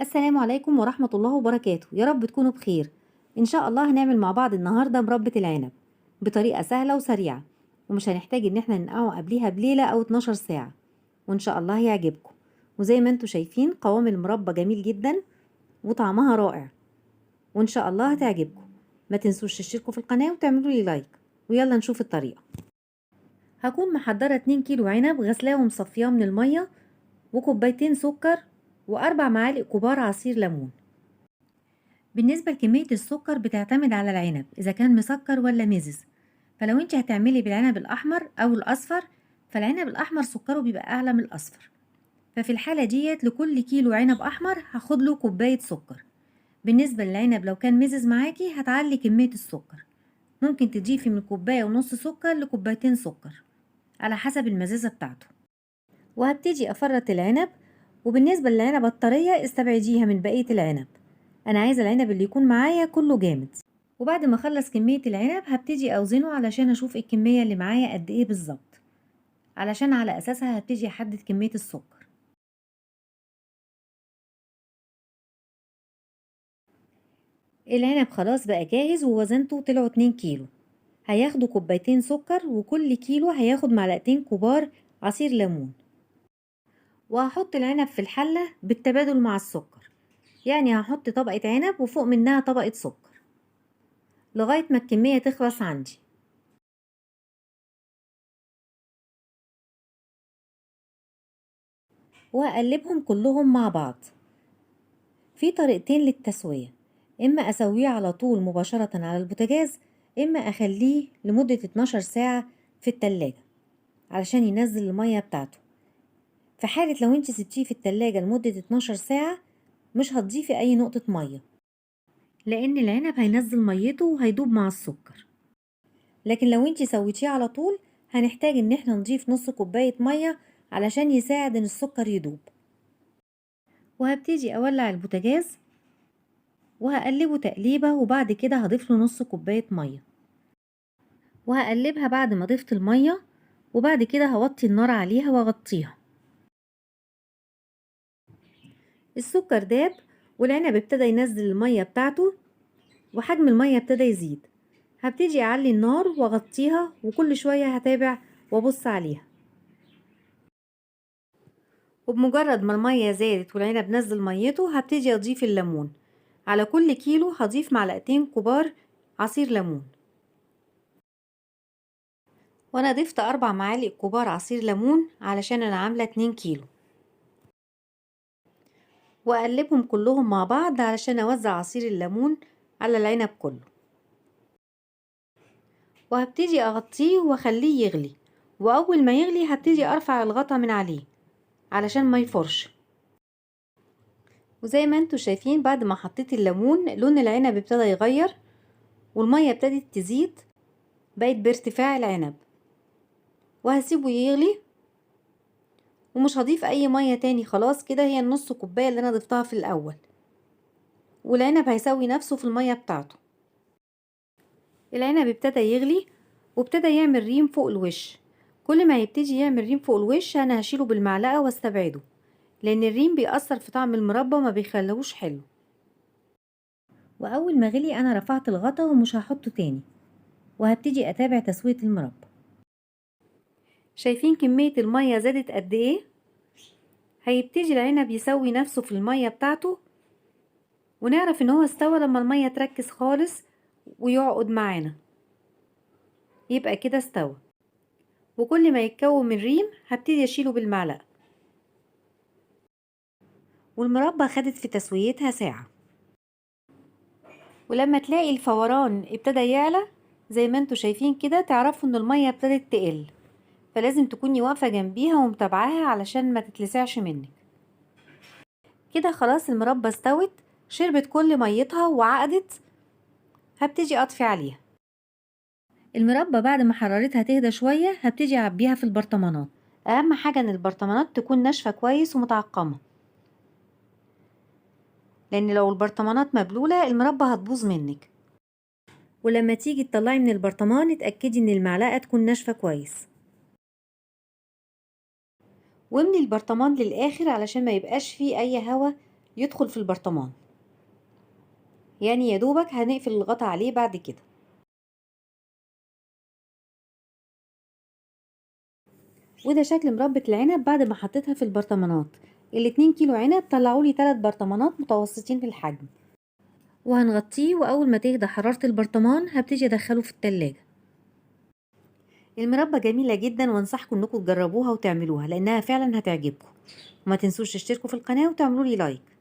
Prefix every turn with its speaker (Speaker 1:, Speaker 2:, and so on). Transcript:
Speaker 1: السلام عليكم ورحمة الله وبركاته، يا رب تكونوا بخير. إن شاء الله هنعمل مع بعض النهاردة مربى العنب بطريقة سهلة وسريعة، ومش هنحتاج إن احنا ننقعه قبليها بليلة أو 12 ساعة، وإن شاء الله هيعجبكم. وزي ما انتوا شايفين قوام المربى جميل جدا وطعمها رائع، وإن شاء الله هتعجبكم. ما تنسوش تشتركوا في القناة وتعملوا لي لايك، ويلا نشوف الطريقة. هكون محضرة 2 كيلو عنب غسلاه ومصفياه من المية، وكوبايتين سكر، وأربع معالق كبار عصير ليمون. بالنسبة لكمية السكر بتعتمد على العنب إذا كان مسكر ولا مزز، فلو انت هتعملي بالعنب الأحمر أو الأصفر فالعنب الأحمر سكره بيبقى أعلى من الأصفر، ففي الحالة ديت لكل كيلو عنب أحمر هاخد له كوباية سكر. بالنسبة للعنب لو كان مزز معاكي هتعلي كمية السكر، ممكن تضيفي من كوباية ونص سكر لكوبايتين سكر على حسب المزازة بتاعته. وهبتدي أفرط العنب، وبالنسبة للعنبة الطرية استبعديها من بقية العنب، انا عايزه العنب اللي يكون معايا كله جامد. وبعد ما اخلص كميه العنب هبتدي اوزنه علشان اشوف الكميه اللي معايا قد ايه بالظبط، علشان على اساسها هبتدي احدد كميه السكر. العنب خلاص بقى جاهز ووزنته طلعوا 2 كيلو. هياخدوا كوبايتين سكر، وكل كيلو هياخد معلقتين كبار عصير ليمون. وهحط العنب في الحله بالتبادل مع السكر، يعني هحط طبقه عنب وفوق منها طبقه سكر لغايه ما الكميه تخلص عندي. وهقلبهم كلهم مع بعض. في طريقتين للتسوية، إما أسويه على طول مباشرة على البوتاجاز، إما أخليه لمدة 12 ساعة في التلاجة علشان ينزل المية بتاعته. في حالة لو انت سبتيه في التلاجة لمدة 12 ساعة مش هتضيفي أي نقطة مية، لأن العنب هينزل ميته وهيدوب مع السكر. لكن لو انت سويتيه على طول هنحتاج ان احنا نضيف نص كوباية مية علشان يساعد ان السكر يدوب. وهبتدي أولع البوتاجاز وهقلبه تقليبة، وبعد كده هضيف له نص كوباية مية وهقلبها بعد ما ضفت المية، وبعد كده هوطي النار عليها واغطيها. السكر داب والعنب ابتدى ينزل المية بتاعته وحجم المية ابتدى يزيد. هبتدي اعلي النار واغطيها، وكل شوية هتابع وابص عليها. وبمجرد ما المية زادت والعنب نزل ميته هبتدي اضيف الليمون. على كل كيلو هضيف معلقتين كبار عصير ليمون، وانا ضفت 4 معالق كبار عصير ليمون علشان انا عاملة 2 كيلو. واقلبهم كلهم مع بعض علشان اوزع عصير الليمون على العنب كله. وهبتدي اغطيه واخليه يغلي، واول ما يغلي هبتدي ارفع الغطا من عليه علشان ما يفرش. وزي ما انتوا شايفين بعد ما حطيت الليمون لون العنب ابتدى يغير، والمية ابتدت تزيد، بقت بارتفاع العنب. وهسيبه يغلي ومش هضيف اي مية تاني، خلاص كده هي النص كوباية اللي انا ضفتها في الاول، والعنب هيسوي نفسه في المية بتاعته. العنب ابتدى يغلي وابتدى يعمل ريم فوق الوش. كل ما يبتدي يعمل ريم فوق الوش انا هشيله بالمعلقة واستبعده، لان الريم بيأثر في طعم المربى وما بيخلوش حلو. واول ما غلي انا رفعت الغطا ومش هحطه تاني، وهبتدي اتابع تسوية المربى. شايفين كمية المية زادت قد ايه؟ هيبتدي العنب يسوي نفسه في المية بتاعته، ونعرف ان هو استوى لما المية تركز خالص ويعقد معانا، يبقى كده استوى. وكل ما يتكون من ريم هبتدي اشيله بالمعلقة. والمربى خدت في تسويتها ساعة. ولما تلاقي الفوران ابتدى يعلى زي ما انتوا شايفين كده تعرفوا ان المية ابتدت تقل، فلازم تكوني واقفة جنبيها ومتابعاها علشان ما تتلسعش منك. كده خلاص المربى استوت، شربت كل ميتها وعقدت. هبتدي اطفي عليها. المربى بعد ما حرارتها تهدى شوية هبتدي اعبيها في البرطمانات. اهم حاجة ان البرطمانات تكون ناشفة كويس ومتعقمة، لان لو البرطمانات مبلولة المربى هتبوظ منك. ولما تيجي تطلعي من البرطمان اتأكدي ان المعلقة تكون ناشفة كويس. واملي البرطمان للاخر علشان ما يبقاش فيه اي هوا يدخل في البرطمان، يعني يا دوبك هنقفل الغطا عليه بعد كده. وده شكل مربة العنب بعد ما حطيتها في البرطمانات. ال2 كيلو عنب طلعولي 3 برطمانات متوسطين في الحجم، وهنغطيه، وأول ما تهدى حرارة البرطمان هبتدي أدخله في التلاجة. المربى جميلة جدا، وانصحكم انكم تجربوها وتعملوها لانها فعلا هتعجبكم. وما تنسوش تشتركوا في القناة وتعملوا لي لايك.